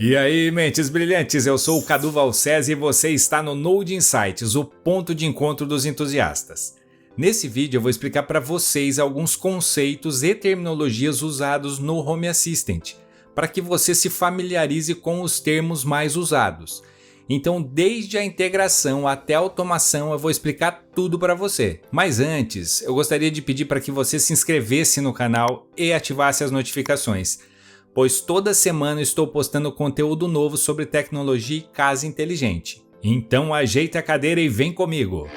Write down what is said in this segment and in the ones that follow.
E aí, mentes brilhantes, eu sou o Cadu Valcese e você está no Node Insights, o ponto de encontro dos entusiastas. Nesse vídeo eu vou explicar para vocês alguns conceitos e terminologias usados no Home Assistant, para que você se familiarize com os termos mais usados. Então, desde a integração até a automação, eu vou explicar tudo para você. Mas antes, eu gostaria de pedir para que você se inscrevesse no canal e ativasse as notificações, pois toda semana estou postando conteúdo novo sobre tecnologia e casa inteligente. Então ajeita a cadeira e vem comigo!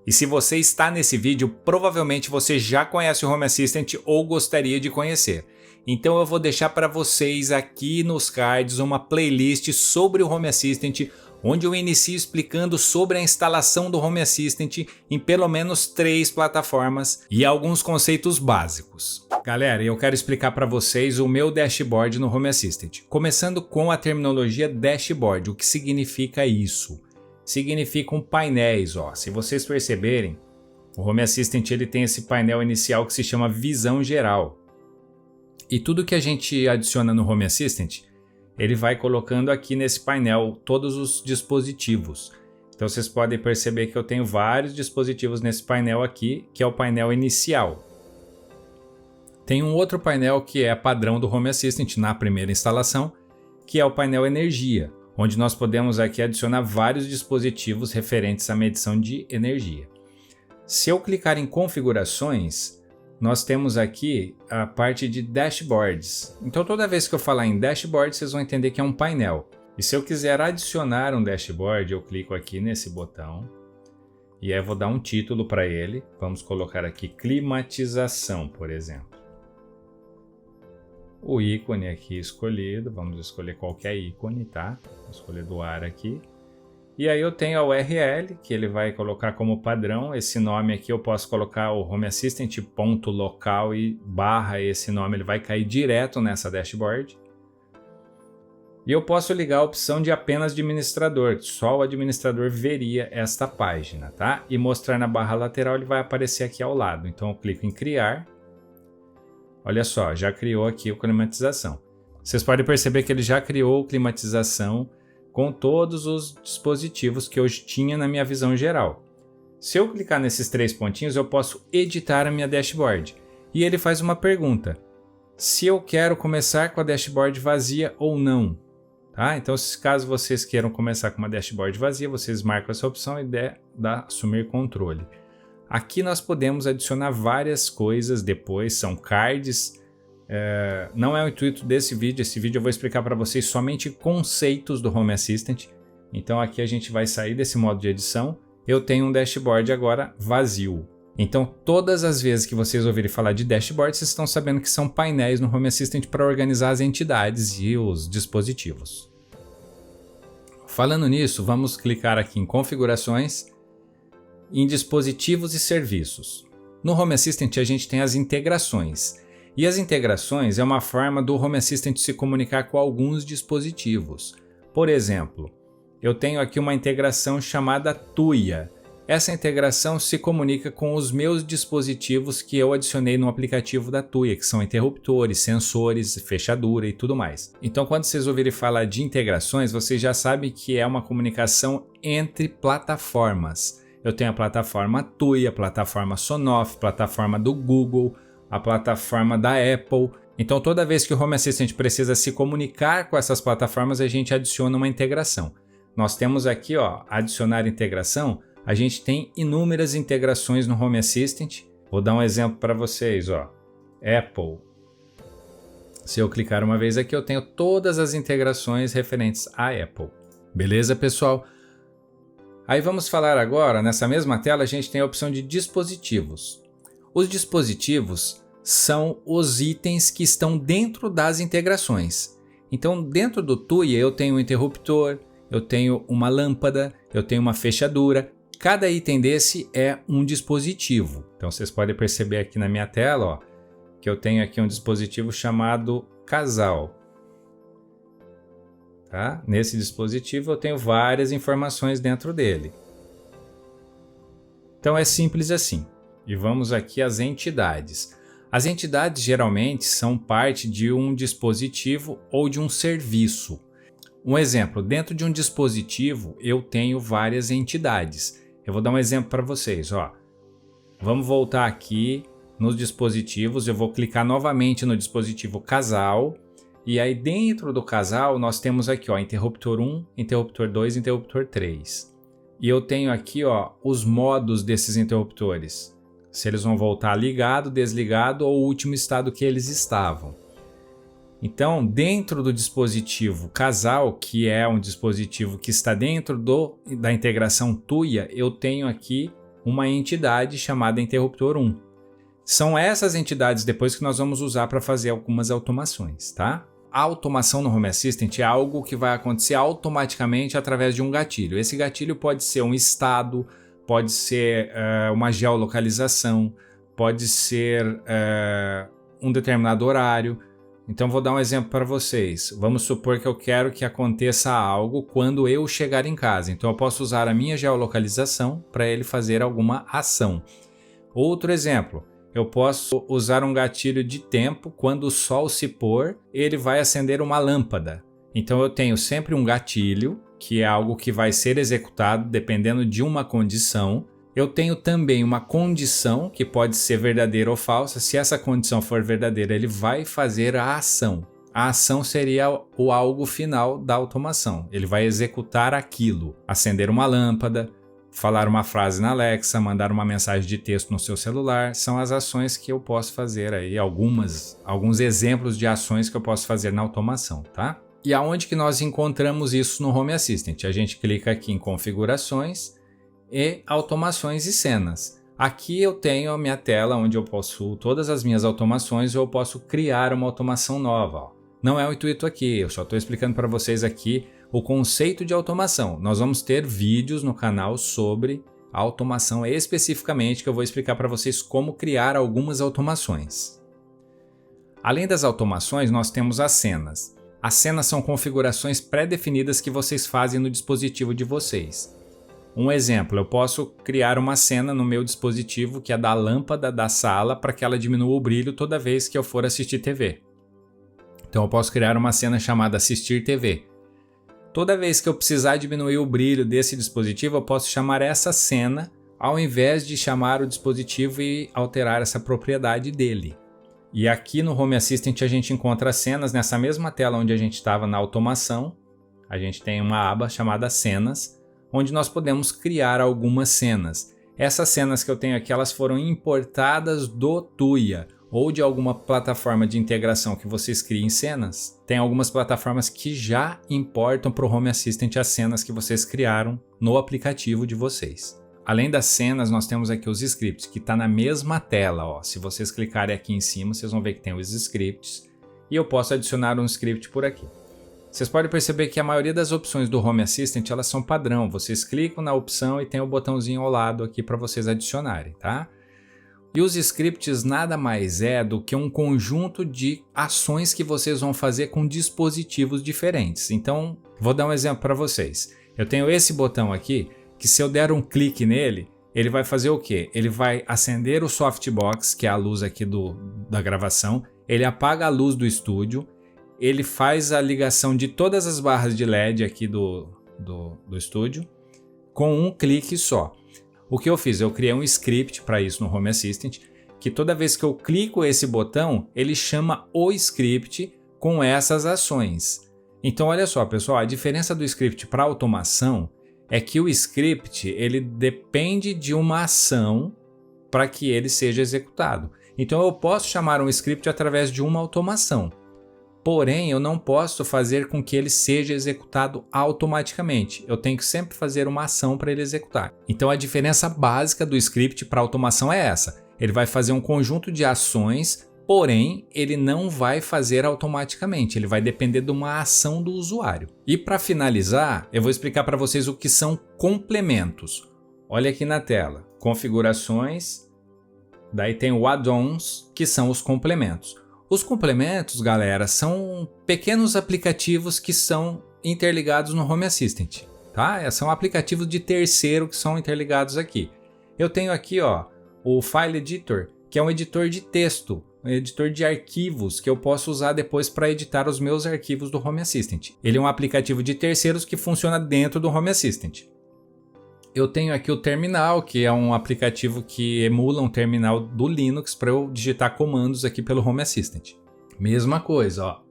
E se você está nesse vídeo, provavelmente você já conhece o Home Assistant ou gostaria de conhecer. Então eu vou deixar para vocês aqui nos cards uma playlist sobre o Home Assistant, onde eu inicio explicando sobre a instalação do Home Assistant em pelo menos 3 plataformas e alguns conceitos básicos. Galera, eu quero explicar para vocês o meu dashboard no Home Assistant, começando com a terminologia dashboard. O que significa isso? Significam painéis, ó. Se vocês perceberem, o Home Assistant ele tem esse painel inicial que se chama visão geral. E tudo que a gente adiciona no Home Assistant, ele vai colocando aqui nesse painel todos os dispositivos. Então vocês podem perceber que eu tenho vários dispositivos nesse painel aqui, que é o painel inicial. Tem um outro painel que é padrão do Home Assistant na primeira instalação, que é o painel energia, onde nós podemos aqui adicionar vários dispositivos referentes à medição de energia. Se eu clicar em configurações, nós temos aqui a parte de dashboards. Então toda vez que eu falar em dashboard, vocês vão entender que é um painel. E se eu quiser adicionar um dashboard, eu clico aqui nesse botão e aí eu vou dar um título para ele. Vamos colocar aqui climatização, por exemplo. O ícone aqui escolhido, vamos escolher qualquer ícone, tá? Vou escolher do ar aqui. E aí eu tenho a URL, que ele vai colocar como padrão. Esse nome aqui eu posso colocar o Home Assistant .local e barra esse nome, ele vai cair direto nessa dashboard. E eu posso ligar a opção de apenas administrador, só o administrador veria esta página, tá? E mostrar na barra lateral, ele vai aparecer aqui ao lado. Então eu clico em criar. Olha só, já criou aqui o climatização. Vocês podem perceber que ele já criou climatização com todos os dispositivos que eu tinha na minha visão geral. Se eu clicar nesses 3 pontinhos, eu posso editar a minha dashboard. E ele faz uma pergunta: se eu quero começar com a dashboard vazia ou não. Tá? Então, caso vocês queiram começar com uma dashboard vazia, vocês marcam essa opção e dá assumir controle. Aqui nós podemos adicionar várias coisas depois, são cards. Não é o intuito desse vídeo, esse vídeo eu vou explicar para vocês somente conceitos do Home Assistant. Então aqui a gente vai sair desse modo de edição. Eu tenho um dashboard agora vazio. Então todas as vezes que vocês ouvirem falar de dashboard, vocês estão sabendo que são painéis no Home Assistant para organizar as entidades e os dispositivos. Falando nisso, vamos clicar aqui em configurações, em dispositivos e serviços. No Home Assistant a gente tem as integrações. E as integrações é uma forma do Home Assistant se comunicar com alguns dispositivos. Por exemplo, eu tenho aqui uma integração chamada Tuya. Essa integração se comunica com os meus dispositivos que eu adicionei no aplicativo da Tuya, que são interruptores, sensores, fechadura e tudo mais. Então, quando vocês ouvirem falar de integrações, vocês já sabem que é uma comunicação entre plataformas. Eu tenho a plataforma Tuya, a plataforma Sonoff, a plataforma do Google, a plataforma da Apple. Então toda vez que o Home Assistant precisa se comunicar com essas plataformas, a gente adiciona uma integração. Nós temos aqui, ó, adicionar integração. A gente tem inúmeras integrações no Home Assistant. Vou dar um exemplo para vocês, ó. Apple. Se eu clicar uma vez aqui, eu tenho todas as integrações referentes à Apple. Beleza, pessoal? Aí vamos falar agora, nessa mesma tela, a gente tem a opção de dispositivos. Os dispositivos são os itens que estão dentro das integrações. Então, dentro do Tuya, eu tenho um interruptor, eu tenho uma lâmpada, eu tenho uma fechadura. Cada item desse é um dispositivo. Então, vocês podem perceber aqui na minha tela, ó, que eu tenho aqui um dispositivo chamado casal. Tá? Nesse dispositivo eu tenho várias informações dentro dele. Então é simples assim. E vamos aqui às entidades. As entidades geralmente são parte de um dispositivo ou de um serviço. Um exemplo, dentro de um dispositivo eu tenho várias entidades. Eu vou dar um exemplo para vocês. Vamos voltar aqui nos dispositivos, eu vou clicar novamente no dispositivo casal, e aí dentro do casal nós temos aqui interruptor 1, interruptor 2, interruptor 3. E eu tenho aqui os modos desses interruptores. Se eles vão voltar ligado, desligado ou o último estado que eles estavam. Então, dentro do dispositivo casal, que é um dispositivo que está dentro da integração Tuya, eu tenho aqui uma entidade chamada interruptor 1. São essas entidades depois que nós vamos usar para fazer algumas automações, tá? A automação no Home Assistant é algo que vai acontecer automaticamente através de um gatilho. Esse gatilho pode ser um estado, pode ser uma geolocalização, pode ser um determinado horário. Então vou dar um exemplo para vocês. Vamos supor que eu quero que aconteça algo quando eu chegar em casa. Então eu posso usar a minha geolocalização para ele fazer alguma ação. Outro exemplo, eu posso usar um gatilho de tempo. Quando o sol se pôr, ele vai acender uma lâmpada. Então eu tenho sempre um gatilho, que é algo que vai ser executado dependendo de uma condição. Eu tenho também uma condição que pode ser verdadeira ou falsa. Se essa condição for verdadeira, ele vai fazer a ação. A ação seria o algo final da automação. Ele vai executar aquilo. Acender uma lâmpada, falar uma frase na Alexa, mandar uma mensagem de texto no seu celular. São as ações que eu posso fazer aí, alguns exemplos de ações que eu posso fazer na automação, tá? E aonde que nós encontramos isso no Home Assistant? A gente clica aqui em configurações e automações e cenas. Aqui eu tenho a minha tela onde eu possuo todas as minhas automações, ou eu posso criar uma automação nova. Não é o intuito aqui, eu só estou explicando para vocês aqui o conceito de automação. Nós vamos ter vídeos no canal sobre automação especificamente, que eu vou explicar para vocês como criar algumas automações. Além das automações, nós temos as cenas. As cenas são configurações pré-definidas que vocês fazem no dispositivo de vocês. Um exemplo, eu posso criar uma cena no meu dispositivo que é da lâmpada da sala para que ela diminua o brilho toda vez que eu for assistir TV. Então eu posso criar uma cena chamada assistir TV. Toda vez que eu precisar diminuir o brilho desse dispositivo, eu posso chamar essa cena ao invés de chamar o dispositivo e alterar essa propriedade dele. E aqui no Home Assistant a gente encontra as cenas nessa mesma tela onde a gente estava na automação. A gente tem uma aba chamada cenas, onde nós podemos criar algumas cenas. Essas cenas que eu tenho aqui, elas foram importadas do Tuya ou de alguma plataforma de integração que vocês criem cenas. Tem algumas plataformas que já importam para o Home Assistant as cenas que vocês criaram no aplicativo de vocês. Além das cenas, nós temos aqui os scripts, que está na mesma tela. Se vocês clicarem aqui em cima, vocês vão ver que tem os scripts e eu posso adicionar um script por aqui. Vocês podem perceber que a maioria das opções do Home Assistant elas são padrão. Vocês clicam na opção e tem o botãozinho ao lado aqui para vocês adicionarem, tá? E os scripts nada mais é do que um conjunto de ações que vocês vão fazer com dispositivos diferentes. Então, vou dar um exemplo para vocês. Eu tenho esse botão aqui, que se eu der um clique nele, ele vai fazer o quê? Ele vai acender o softbox, que é a luz aqui da gravação. Ele apaga a luz do estúdio. Ele faz a ligação de todas as barras de LED aqui do estúdio com um clique só. O que eu fiz? Eu criei um script para isso no Home Assistant, que toda vez que eu clico esse botão, ele chama o script com essas ações. Então olha só, pessoal, a diferença do script para automação é que o script ele depende de uma ação para que ele seja executado. Então eu posso chamar um script através de uma automação. Porém, eu não posso fazer com que ele seja executado automaticamente. Eu tenho que sempre fazer uma ação para ele executar. Então, a diferença básica do script para automação é essa. Ele vai fazer um conjunto de ações, porém, ele não vai fazer automaticamente. Ele vai depender de uma ação do usuário. E para finalizar, eu vou explicar para vocês o que são complementos. Olha aqui na tela. Configurações. Daí tem o add-ons, que são os complementos. Os complementos, galera, são pequenos aplicativos que são interligados no Home Assistant, tá? São aplicativos de terceiro que são interligados aqui. Eu tenho aqui, ó, o File Editor, que é um editor de texto, um editor de arquivos que eu posso usar depois para editar os meus arquivos do Home Assistant. Ele é um aplicativo de terceiros que funciona dentro do Home Assistant. Eu tenho aqui o Terminal, que é um aplicativo que emula um terminal do Linux para eu digitar comandos aqui pelo Home Assistant. Mesma coisa, ó.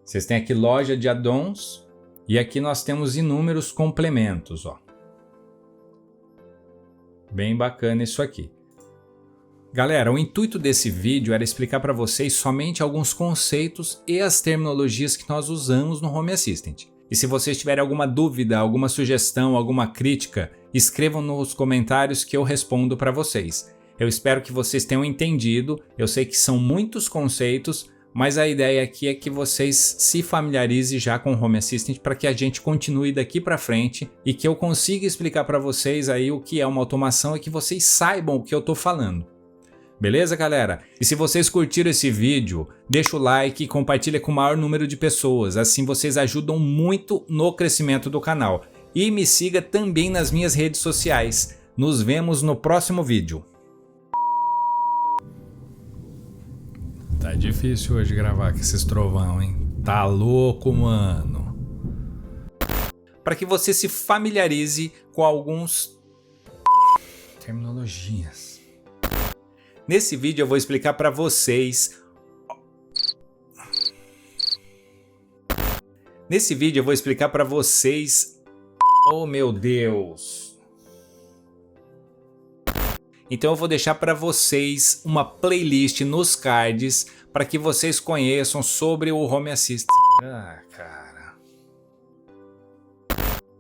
Vocês têm aqui loja de add-ons e aqui nós temos inúmeros complementos, ó. Bem bacana isso aqui. Galera, o intuito desse vídeo era explicar para vocês somente alguns conceitos e as terminologias que nós usamos no Home Assistant. E se vocês tiverem alguma dúvida, alguma sugestão, alguma crítica, escrevam nos comentários que eu respondo para vocês. Eu espero que vocês tenham entendido, eu sei que são muitos conceitos, mas a ideia aqui é que vocês se familiarizem já com o Home Assistant para que a gente continue daqui para frente e que eu consiga explicar para vocês aí o que é uma automação e que vocês saibam o que eu estou falando. Beleza, galera? E se vocês curtiram esse vídeo, deixa o like e compartilha com o maior número de pessoas, assim vocês ajudam muito no crescimento do canal. E me siga também nas minhas redes sociais. Nos vemos no próximo vídeo. Tá difícil hoje gravar com esses trovão, hein? Tá louco, mano. Para que você se familiarize com alguns terminologias. Nesse vídeo eu vou explicar para vocês. Oh, meu Deus. Então eu vou deixar para vocês uma playlist nos cards para que vocês conheçam sobre o Home Assistant. Ah, cara.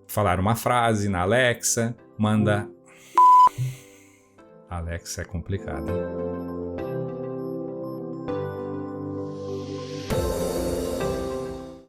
Falar uma frase na Alexa, manda. Alexa é complicado, hein?